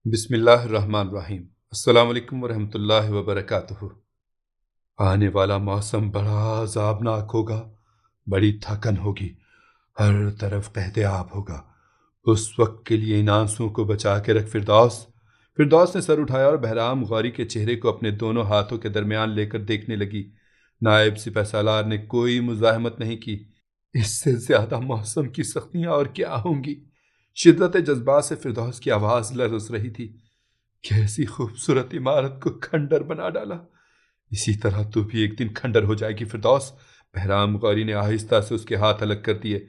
बिस्मिल्लाहिर्रहमानिर्रहीम। अस्सलाम वालेकुम वरहमतुल्लाहि वबरकातुहू। आने वाला मौसम बड़ा अज़ाबनाक होगा, बड़ी थकन होगी, हर तरफ कहते-आब होगा। उस वक्त के लिए इन आंसुओं को बचा के रख फिरदौस। फिरदौस ने सर उठाया और बहराम गौरी के चेहरे को अपने दोनों हाथों के दरमियान लेकर देखने लगी। नायब सिपहसालार ने कोई मुज़ाहमत नहीं की। इससे ज्यादा मौसम की सख्तियां और क्या होंगी। शिद्दत जज्बात से फिरदौस की आवाज लरज रही थी। कैसी खूबसूरत इमारत को खंडर बना डाला। इसी तरह तू भी एक दिन खंडर हो जाएगी फिरदौस। बहराम गौरी ने आहिस्ता से उसके हाथ अलग कर दिए।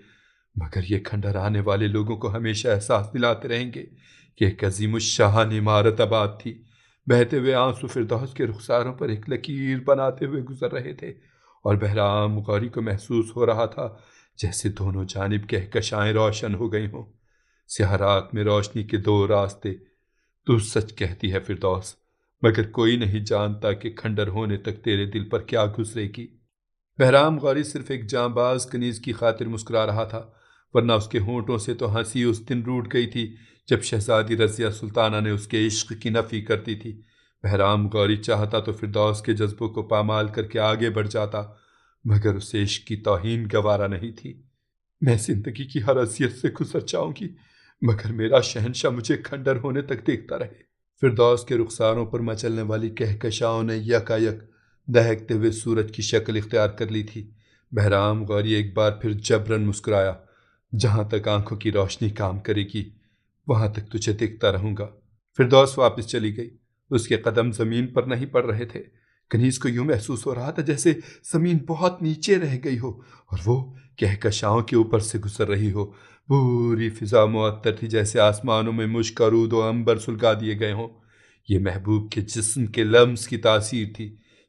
मगर ये खंडर आने वाले लोगों को हमेशा एहसास दिलाते रहेंगे कि एक अजीमुश्शान इमारत आबाद थी। बहते हुए आंसू फिरदौस के रुखसारों पर एक लकीर बनाते हुए गुजर रहे थे और बहराम गौरी को महसूस हो रहा था जैसे दोनों जानिब कहकशाएं रोशन हो गई हों। स्याह रात में रोशनी के दो रास्ते। तू सच कहती है फिरदौस, मगर कोई नहीं जानता कि खंडर होने तक तेरे दिल पर क्या गुजरेगी। बहराम गौरी सिर्फ एक जांबाज कनीज की खातिर मुस्कुरा रहा था, वरना उसके होंठों से तो हंसी उस दिन रूठ गई थी जब शहजादी रजिया सुल्ताना ने उसके इश्क की नफी कर दी थी। बहराम गौरी चाहता तो फिरदौस के जज्बों को पामाल करके आगे बढ़ जाता, मगर उसे इश्क की तौहीन गवारा नहीं थी। मैं जिंदगी की हर असियत से गुजर जाऊंगी, मगर मेरा शहंशाह मुझे खंडर होने तक देखता रहे। फिरदौस के रुखसारों पर मचलने वाली कहकशाओं ने यकायक दहकते हुए सूरज की शक्ल इख्तियार कर ली थी। बहराम गौरी एक बार फिर जबरन मुस्कुराया। जहां तक आंखों की रोशनी काम करेगी, वहां तक तुझे देखता रहूंगा। फिरदौस वापस चली गई। उसके कदम जमीन पर नहीं पड़ रहे थे। कनीज को यूं महसूस हो रहा था जैसे जमीन बहुत नीचे रह गई हो और वो कहकशाओं के ऊपर से गुजर रही हो। पूरी फिजा मुअत्तर थी, जैसे आसमानों में मुश्क आरूद व अंबर सुलगा दिए गए हों। ये महबूब के जिस्म के लम्स की तासीर थी,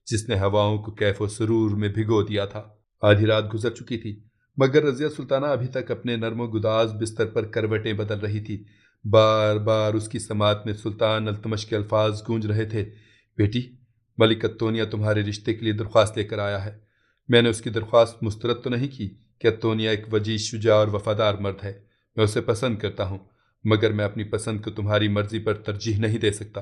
जिसने हवाओं को कैफ व सुरूर में भिगो दिया था। आधी रात गुजर चुकी थी, मगर रजिया सुल्ताना अभी तक अपने नर्मो गुदाज बिस्तर पर करवटें बदल रही थी। बार बार उसकी समात में सुल्तान अल्तमश के अल्फाज गूंज रहे थे। बेटी, मलिक अत्तोनिया तुम्हारे रिश्ते के लिए दरख्वास्त लेकर आया है। मैंने उसकी दरख्वास्त मुस्तरद तो नहीं की कि अत्तोनिया एक वजीज, शुजा और वफादार मर्द है। मैं उसे पसंद करता हूँ, मगर मैं अपनी पसंद को तुम्हारी मर्जी पर तरजीह नहीं दे सकता।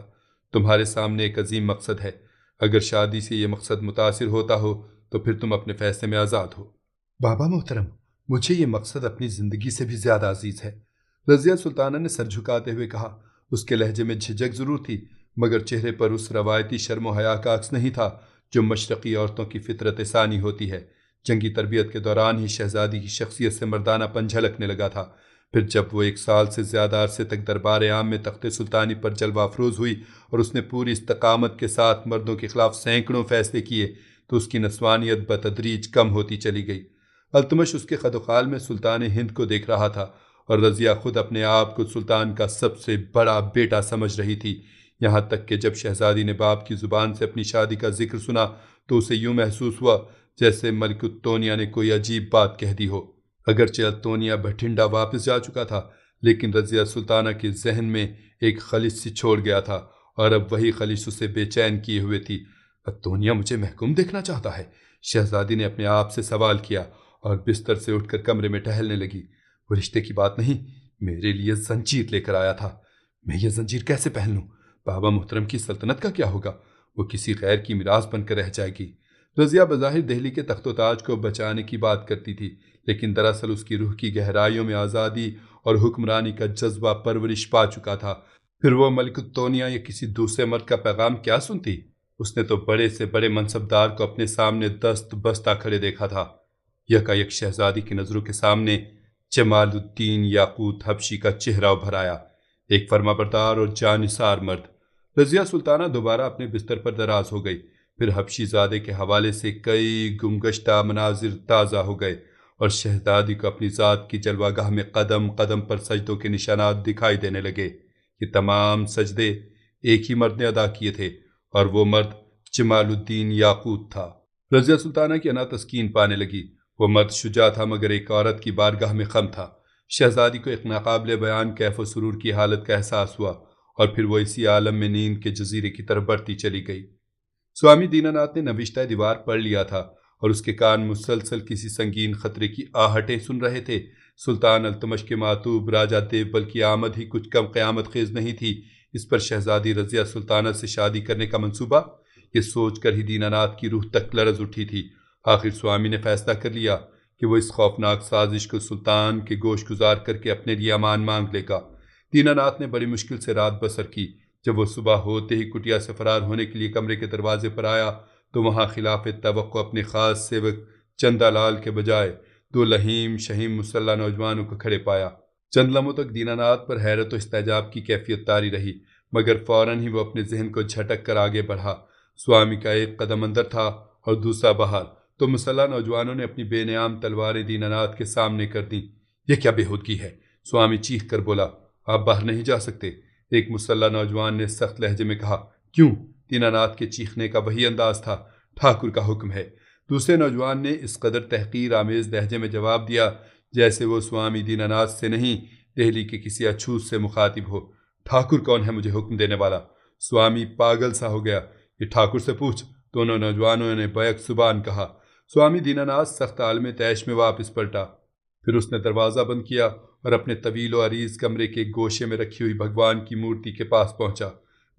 तुम्हारे सामने एक अजीम मकसद है। अगर शादी से ये मकसद मुतासिर होता हो तो फिर तुम अपने फैसले में आज़ाद हो। बाबा मोहतरम, मुझे ये मकसद अपनी ज़िंदगी से भी ज़्यादा अजीज़ है। रज़िया सुल्ताना ने सर झुकाते हुए कहा। उसके लहजे में झिझक ज़रूर थी, मगर चेहरे पर उस रवायती शर्म हया का अक्स नहीं था जो मशरक़ी औरतों की फितरत सानी होती है। जंगी तरबियत के दौरान ही शहजादी की शख्सियत से मर्दानापन झलकने लगा था। फिर जब वो 1 साल से ज़्यादा अरसे तक दरबार आम में तख्ते सुल्तानी पर जलवा अफरोज़ हुई और उसने पूरी इस्तकामत के साथ मर्दों के खिलाफ सैकड़ों फैसले किए, तो उसकी नस्वानियत बतदरीज कम होती चली गई। अल्तमश उसके खदोखाल में सुल्तान हिंद को देख रहा था और रज़िया खुद अपने आप को सुल्तान का सबसे बड़ा बेटा समझ रही थी। यहाँ तक कि जब शहजादी ने बाप की ज़ुबान से अपनी शादी का जिक्र सुना तो उसे यूं महसूस हुआ जैसे मलिकुत्तोनिया ने कोई अजीब बात कह दी हो। अगरचे अत्तोनिया बठिंडा वापस जा चुका था, लेकिन रज़िया सुल्ताना के जहन में एक खलिश सी छोड़ गया था और अब वही खलिश उसे बेचैन किए हुए थी। अत्तोनिया मुझे महकूम देखना चाहता है, शहजादी ने अपने आप से सवाल किया और बिस्तर से उठकर कमरे में टहलने लगी। वो रिश्ते की बात नहीं, मेरे लिए जंजीर लेकर आया था। मैं ये जंजीर कैसे पहन लूं? बाबा मुहतरम की सल्तनत का क्या होगा? वो किसी गैर की मिरास बनकर रह जाएगी। रज़िया बज़ाहिर दहली के तख्तोताज को बचाने की बात करती थी, लेकिन दरअसल उसकी रूह की गहराइयों में आज़ादी और हुक्मरानी का जज्बा परवरिश पा चुका था। फिर वो मलिकुत्तोनिया या किसी दूसरे मर्द का पैगाम क्या सुनती? उसने तो बड़े से बड़े मनसबदार को अपने सामने दस्त बस्ता खड़े देखा था। यकायक शहजादी की नज़रों के सामने जमालुद्दीन याकूत हबशी का चेहरा उभर आया, एक फर्माबरदार और जानिसार मर्द। रज़िया सुल्ताना दोबारा अपने बिस्तर पर दराज हो गई। फिर हबशी ज़ादे के हवाले से कई गुमगश्ता मनाजिर ताज़ा हो गए और शहजादी को अपनी ज़ात की जलवागाह में कदम कदम पर सजदों के निशानात दिखाई देने लगे। ये तमाम सजदे एक ही मर्द ने अदा किए थे और वो मर्द जमालुद्दीन याकूत था। रज़िया सुल्ताना की अना तस्कीन पाने लगी। वो मर्द शुजा था, मगर एक औरत की बारगाह में खम था। शहजादी को एक नाकाबिले बयान कैफ व सुरूर की हालत का एहसास हुआ और फिर वो इसी आलम में नींद के जजीरे की तरफ बढ़ती चली गई। स्वामी दीनानाथ ने नविश्ता दीवार पढ़ लिया था और उसके कान मुसलसल किसी संगीन खतरे की आहटें सुन रहे थे। सुल्तान अल्तमश के मातूब राजा देवबल की आमद ही कुछ कम क़यामत खेज नहीं थी। इस पर शहजादी रजिया सुल्ताना से शादी करने का मंसूबा? ये सोचकर ही दीनानाथ की रूह तक लरज उठी थी। आखिर स्वामी ने फैसला कर लिया कि वो इस खौफनाक साजिश को सुल्तान के गोश गुजार करके अपने लिए अमान मांग लेगा। दीनानाथ ने बड़ी मुश्किल से रात बसर की। जब वो सुबह होते ही कुटिया से फरार होने के लिए कमरे के दरवाजे पर आया तो वहां खिलाफ तवक्को अपने खास सेवक चंदालाल के बजाय दो लहीम शहीम मुसल्ला नौजवानों को खड़े पाया। चंद लम्हों तक दीनानाथ पर हैरत और इस्तेजाब की कैफियत तारी रही, मगर फौरन ही वो अपने जहन को झटक कर आगे बढ़ा। स्वामी का एक कदम अंदर था और दूसरा बाहर, तो मुसल्ला नौजवानों ने अपनी बेनियाम तलवारें दीनानाथ के सामने कर दी। यह क्या बेहूदगी है? स्वामी चीख कर बोला। आप बाहर नहीं जा सकते, एक मुसल्ला नौजवान ने सख्त लहजे में कहा। क्यों? दीनानाथ के चीखने का वही अंदाज था। ठाकुर का हुक्म है। दूसरे नौजवान ने इस कदर तहकीर आमेज लहजे में जवाब दिया जैसे वो स्वामी दीनानाथ से नहीं, दिल्ली के किसी अछूत से मुखातिब हो। ठाकुर कौन है मुझे हुक्म देने वाला? स्वामी पागल सा हो गया। ये ठाकुर से पूछ, दोनों नौजवानों ने बैक जुबान कहा। स्वामी दीनानाथ सख्त आलम तैश में वापस पलटा। फिर उसने दरवाज़ा बंद किया और अपने तवील व अरीज कमरे के गोशे में रखी हुई भगवान की मूर्ति के पास पहुंचा।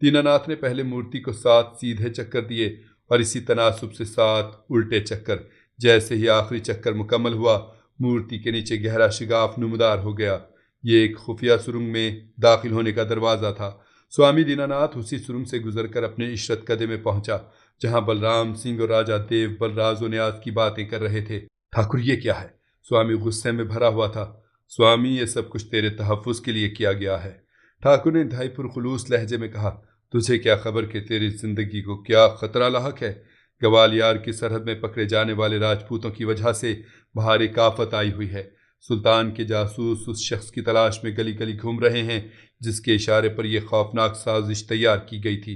दीनानाथ ने पहले मूर्ति को 7 सीधे चक्कर दिए और इसी तनासुब से 7 उल्टे चक्कर। जैसे ही आखिरी चक्कर मुकम्मल हुआ, मूर्ति के नीचे गहरा शिगाफ नुमदार हो गया। ये एक खुफिया सुरंग में दाखिल होने का दरवाज़ा था। स्वामी दीनानाथ उसी सुरंग से गुजरकर अपने इशरत कदे में पहुंचा, जहां बलराम सिंह और राजा देव बल राज व न्याज की बातें कर रहे थे। ठाकुर, ये क्या है? स्वामी गुस्से में भरा हुआ था। स्वामी, ये सब कुछ तेरे तहफ़्फ़ुज़ के लिए किया गया है। ठाकुर ने इंतहाई पुरखुलूस लहजे में कहा। तुझे क्या खबर कि तेरी जिंदगी को क्या खतरा लाहक है? ग्वालियर की सरहद में पकड़े जाने वाले राजपूतों की वजह से बाहर एक आफत आई हुई है। सुल्तान के जासूस उस शख्स की तलाश में गली गली घूम रहे हैं जिसके इशारे पर यह खौफनाक साजिश तैयार की गई थी।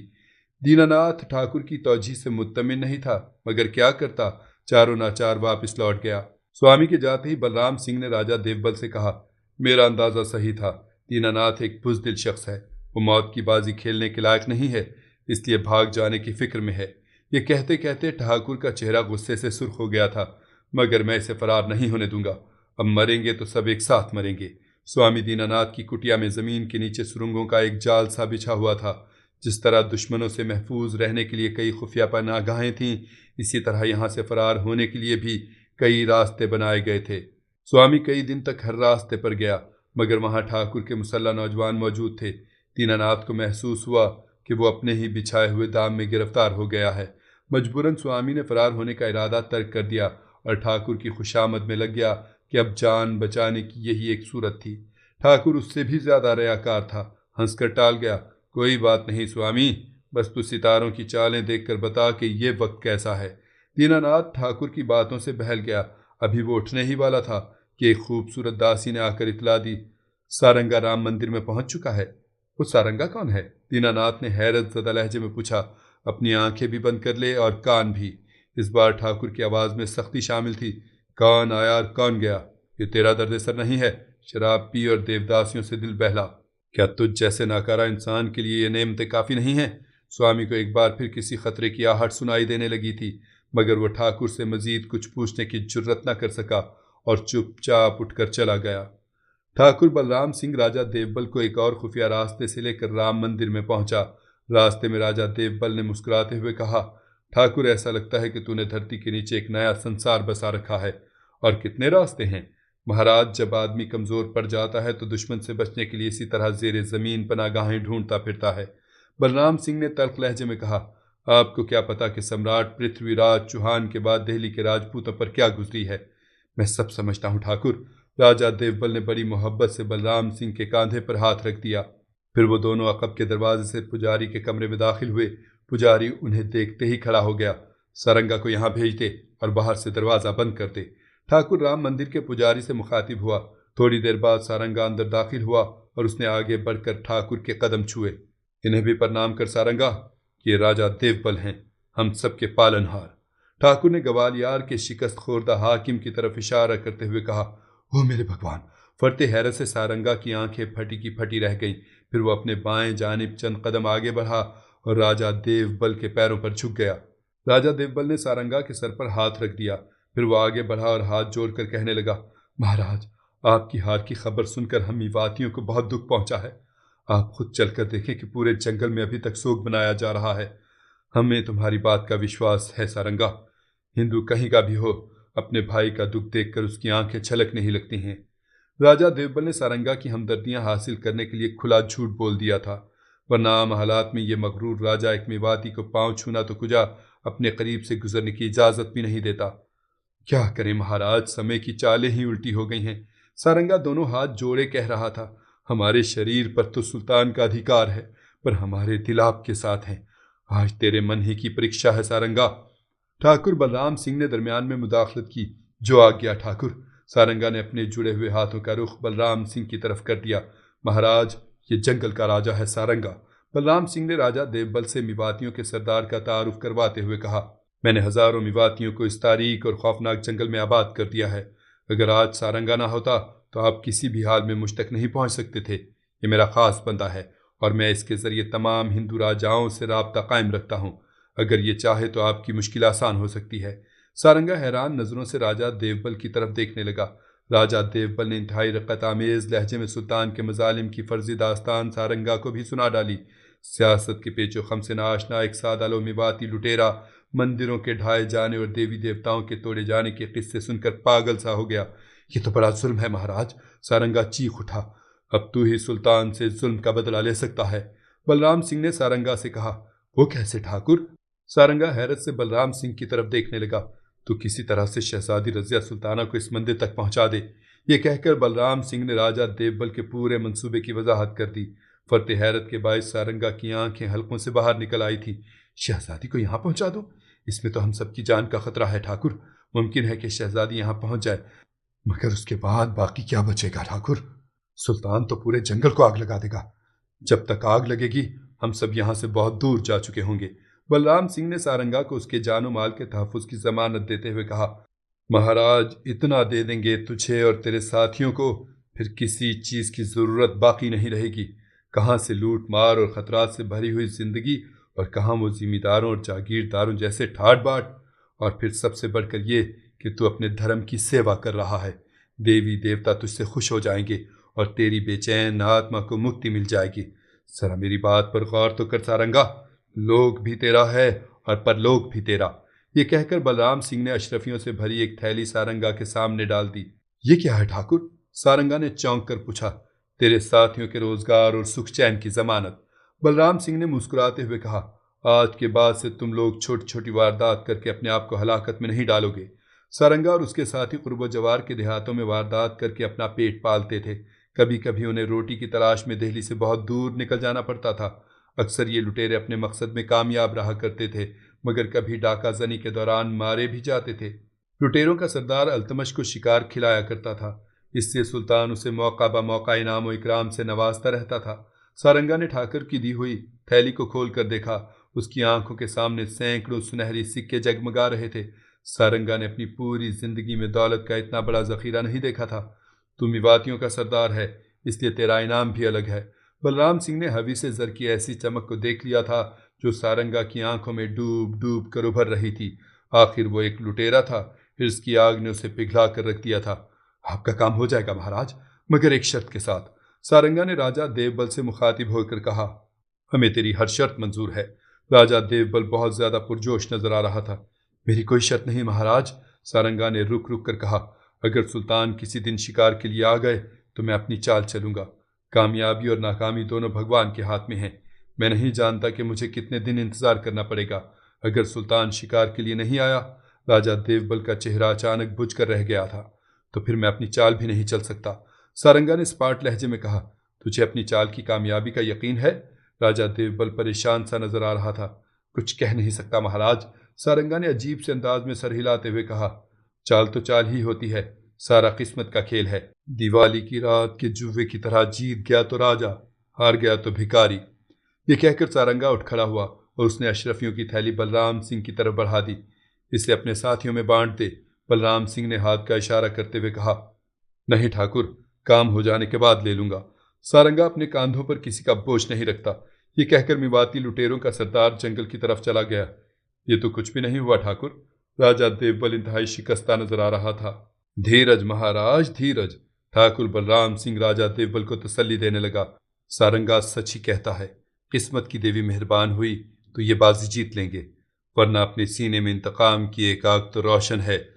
दीनानाथ ठाकुर की तौजीह से मुत्तमिन नहीं था, मगर क्या करता, चारों नाचार वापस लौट गया। स्वामी के जाते ही बलराम सिंह ने राजा देवबल से कहा, मेरा अंदाजा सही था। दीनानाथ एक बुज़दिल शख्स है। वो मौत की बाजी खेलने के लायक नहीं है, इसलिए भाग जाने की फिक्र में है। ये कहते कहते ठाकुर का चेहरा गुस्से से सुर्ख हो गया था। मगर मैं इसे फरार नहीं होने दूंगा। अब मरेंगे तो सब एक साथ मरेंगे। स्वामी दीनानाथ की कुटिया में जमीन के नीचे सुरंगों का एक जाल सा बिछा हुआ था। जिस तरह दुश्मनों से महफूज रहने के लिए कई खुफिया पनाहगाहें थीं, इसी तरह यहाँ से फरार होने के लिए भी कई रास्ते बनाए गए थे। स्वामी कई दिन तक हर रास्ते पर गया, मगर वहाँ ठाकुर के मुसल्ला नौजवान मौजूद थे। दीनानाथ को महसूस हुआ कि वो अपने ही बिछाए हुए दाम में गिरफ्तार हो गया है। मजबूरन स्वामी ने फरार होने का इरादा तर्क कर दिया और ठाकुर की खुशामद में लग गया कि अब जान बचाने की यही एक सूरत थी। ठाकुर उससे भी ज्यादा रयाकार था, हंसकर टाल गया। कोई बात नहीं स्वामी, बस तू सितारों की चालें देखकर बता कि ये वक्त कैसा है। दीनानाथ ठाकुर की बातों से बहल गया। अभी वो उठने ही वाला था कि एक खूबसूरत दासी ने आकर इतला दी, सारंगा राम मंदिर में पहुंच चुका है। वो सारंगा कौन है? दीनानाथ ने हैरत ज़दा लहजे में पूछा। अपनी आंखें भी बंद कर ले और कान भी। इस बार ठाकुर की आवाज़ में सख्ती शामिल थी। कौन आया और कौन गया? ये तेरा दर्द सर नहीं है? शराब पी और देवदासियों से दिल बहला। क्या तुझ जैसे नाकारा इंसान के लिए ये नेमतें काफ़ी नहीं हैं? स्वामी को एक बार फिर किसी खतरे की आहट सुनाई देने लगी थी, मगर वह ठाकुर से मजीद कुछ पूछने की जुर्रत न कर सका और चुपचाप उठकर चला गया। ठाकुर बलराम सिंह राजा देवबल को एक और खुफिया रास्ते से लेकर राम मंदिर में पहुंचा। रास्ते में राजा देवबल ने मुस्कुराते हुए कहा, ठाकुर, ऐसा लगता है कि तूने धरती के नीचे एक नया संसार बसा रखा है। और कितने रास्ते हैं महाराज! जब आदमी कमज़ोर पड़ जाता है तो दुश्मन से बचने के लिए इसी तरह ज़ेरे ज़मीन पनागाहें ढूंढता फिरता है। बलराम सिंह ने तल्ख लहजे में कहा, आपको क्या पता कि सम्राट पृथ्वीराज चौहान के बाद दिल्ली के राजपूतों पर क्या गुजरी है। मैं सब समझता हूँ ठाकुर। राजा देवबल ने बड़ी मोहब्बत से बलराम सिंह के कंधे पर हाथ रख दिया। फिर वो दोनों अकब के दरवाजे से पुजारी के कमरे में दाखिल हुए। पुजारी उन्हें देखते ही खड़ा हो गया। सारंगा को यहाँ भेज दे और बाहर से दरवाज़ा बंद कर दे। ठाकुर राम मंदिर के पुजारी से मुखातिब हुआ। थोड़ी देर बाद सारंगा अंदर दाखिल हुआ और उसने आगे बढ़कर ठाकुर के कदम छुए। इन्हें भी प्रणाम कर सारंगा, ये राजा देवबल हैं, हम सबके पालनहार। ठाकुर ने ग्वालियर के शिकस्त खोरदा हाकिम की तरफ इशारा करते हुए कहा, ओ मेरे भगवान! फरते हैरत से सारंगा की आंखें फटी की फटी रह गईं। फिर वो अपने बाएं जानिब चंद कदम आगे बढ़ा और राजा देवबल के पैरों पर झुक गया। राजा देवबल ने सारंगा के सर पर हाथ रख दिया। फिर वो आगे बढ़ा और हाथ जोड़कर कहने लगा, महाराज, आपकी हार की खबर सुनकर हम मेवातियों को बहुत दुख पहुंचा है। आप खुद चलकर देखें कि पूरे जंगल में अभी तक सोग मनाया जा रहा है। हमें तुम्हारी बात का विश्वास है सारंगा। हिंदू कहीं का भी हो, अपने भाई का दुख देखकर उसकी आंखें छलक नहीं लगती हैं। राजा देवबल ने सारंगा की हमदर्दियां हासिल करने के लिए खुला झूठ बोल दिया था, वरना आम हालात में ये मगरूर राजा एक मेवाती को पांव छूना तो कुजा अपने करीब से गुजरने की इजाजत भी नहीं देता। क्या करें महाराज, समय की चालें ही उल्टी हो गई हैं। सारंगा दोनों हाथ जोड़े कह रहा था, हमारे शरीर पर तो सुल्तान का अधिकार है, पर हमारे दिल आपके साथ हैं। आज तेरे मन ही की परीक्षा है सारंगा। ठाकुर बलराम सिंह ने दरमियान में मुदाखलत की। जो आज्ञा ठाकुर। सारंगा ने अपने जुड़े हुए हाथों का रुख बलराम सिंह की तरफ कर दिया। महाराज, ये जंगल का राजा है सारंगा। बलराम सिंह ने राजा देवबल से मेवातियों के सरदार का तारुफ करवाते हुए कहा, मैंने हजारों मेवातियों को इस तारीख और खौफनाक जंगल में आबाद कर दिया है। अगर आज सारंगा ना होता तो आप किसी भी हाल में मुझ तक नहीं पहुंच सकते थे। ये मेरा खास बंदा है और मैं इसके जरिए तमाम हिंदू राजाओं से राब्ता कायम रखता हूँ। अगर ये चाहे तो आपकी मुश्किल आसान हो सकती है। सारंगा हैरान नजरों से राजा देवबल की तरफ देखने लगा। राजा देवबल ने इंतहाई रक़्क़त आमेज लहजे में सुल्तान के मजालिम की फर्जी दास्तान सारंगा को भी सुना डाली। सियासत के पेचो खम से नाशना एक सादा लो मेवाती लुटेरा मंदिरों के ढाए जाने और देवी देवताओं के तोड़े जाने के किस्से सुनकर पागल सा हो गया। ये तो बड़ा जुल्म है महाराज। सारंगा चीख उठा। अब तू ही सुल्तान से जुल्म का बदला ले सकता है। बलराम सिंह ने सारंगा से कहा। वो कैसे ठाकुर? सारंगा हैरत से बलराम सिंह की तरफ देखने लगा। तू किसी तरह से शहजादी रजिया सुल्ताना को इस मंदिर तक पहुंचा दे। ये कहकर बलराम सिंह ने राजा देवबल के पूरे मंसूबे की वजाहत कर दी। फर्ते हैरत के बायस सारंगा की आंखें हल्कों से बाहर निकल आई थी। शहजादी को यहाँ पहुंचा दूं? इसमें तो हम सबकी जान का खतरा है ठाकुर। मुमकिन है कि शहजादी यहाँ पहुंच जाए, मगर उसके बाद बाकी क्या बचेगा ठाकुर? सुल्तान तो पूरे जंगल को आग लगा देगा। जब तक आग लगेगी हम सब यहाँ से बहुत दूर जा चुके होंगे। बलराम सिंह ने सारंगा को उसके जानो माल के तहफ़्फ़ुज़ की जमानत देते हुए कहा, महाराज, इतना दे देंगे तुझे और तेरे साथियों को, फिर किसी चीज़ की ज़रूरत बाकी नहीं रहेगी। कहाँ से लूट मार और ख़तरात से भरी हुई ज़िंदगी, और कहाँ वो ज़िम्मेदारों और जागीरदारों जैसे ठाट बाट। और फिर सबसे बढ़कर ये कि तू अपने धर्म की सेवा कर रहा है। देवी देवता तुझसे खुश हो जाएंगे और तेरी बेचैन आत्मा को मुक्ति मिल जाएगी। जरा मेरी बात पर गौर तो कर सारंगा। लोक भी तेरा है और परलोक भी तेरा। ये कहकर बलराम सिंह ने अशरफियों से भरी एक थैली सारंगा के सामने डाल दी। ये क्या है ठाकुर? सारंगा ने चौंक कर पूछा। तेरे साथियों के रोजगार और सुख चैन की जमानत। बलराम सिंह ने मुस्कुराते हुए कहा, आज के बाद से तुम लोग छोटी छोटी वारदात करके अपने आप को हलाकत में नहीं डालोगे। सारंगा और उसके साथी कुर्ब जवार के देहातों में वारदात करके अपना पेट पालते थे। कभी कभी उन्हें रोटी की तलाश में दिल्ली से बहुत दूर निकल जाना पड़ता था। अक्सर ये लुटेरे अपने मकसद में कामयाब रहा करते थे, मगर कभी डाका जनी के दौरान मारे भी जाते थे। लुटेरों का सरदार अल्तमश को शिकार खिलाया करता था, इससे सुल्तान उसे मौका ब मौका इनाम व इकराम से नवाजता रहता था। सारंगा ने ठाकुर की दी हुई थैली को खोल कर देखा। उसकी आंखों के सामने सैकड़ों सुनहरी सिक्के जगमगा रहे थे। सारंगा ने अपनी पूरी जिंदगी में दौलत का इतना बड़ा जखीरा नहीं देखा था। तू मेवातियों का सरदार है, इसलिए तेरा इनाम भी अलग है। बलराम सिंह ने हवी से जर की ऐसी चमक को देख लिया था जो सारंगा की आंखों में डूब डूब कर उभर रही थी। आखिर वो एक लुटेरा था, हिर्स की आग ने उसे पिघला कर रख दिया था। आपका काम हो जाएगा महाराज, मगर एक शर्त के साथ। सारंगा ने राजा देवबल से मुखातिब होकर कहा, हमें तेरी हर शर्त मंजूर है। राजा देवबल बहुत ज्यादा पुरजोश नजर आ रहा था। मेरी कोई शर्त नहीं महाराज, सारंगा ने रुक रुक कर कहा। अगर सुल्तान किसी दिन शिकार के लिए आ गए तो मैं अपनी चाल चलूंगा। कामयाबी और नाकामी दोनों भगवान के हाथ में हैं। मैं नहीं जानता कि मुझे कितने दिन इंतजार करना पड़ेगा। अगर सुल्तान शिकार के लिए नहीं आया, राजा देवबल का चेहरा अचानक बुझ कर रह गया था, तो फिर मैं अपनी चाल भी नहीं चल सकता। सारंगा ने स्पाट लहजे में कहा, तुझे अपनी चाल की कामयाबी का यकीन है? राजा देवबल परेशान सा नजर आ रहा था। कुछ कह नहीं सकता महाराज, सारंगा ने अजीब से अंदाज में सर हिलाते हुए कहा। चाल तो चाल ही होती है, सारा किस्मत का खेल है। दिवाली की रात के जुए की तरह जीत गया तो राजा, हार गया तो भिखारी। ये कहकर सारंगा उठ खड़ा हुआ और उसने अशरफियों की थैली बलराम सिंह की तरफ बढ़ा दी। इसे अपने साथियों में बांट दे। बलराम सिंह ने हाथ का इशारा करते हुए कहा। नहीं ठाकुर, काम हो जाने के बाद ले लूंगा। सारंगा अपने कांधों पर किसी का बोझ नहीं रखता। ये कहकर मेवाती लुटेरों का सरदार जंगल की तरफ चला गया। ये तो कुछ भी नहीं हुआ ठाकुर। राजा देवबल इंतहाई शिकस्ता नजर आ रहा था। धीरज महाराज, धीरज। ठाकुर बलराम सिंह राजा देवबल को तसल्ली देने लगा। सारंगाज सच ही कहता है। किस्मत की देवी मेहरबान हुई तो ये बाजी जीत लेंगे, वरना अपने सीने में इंतकाम की एक आग तो रोशन है,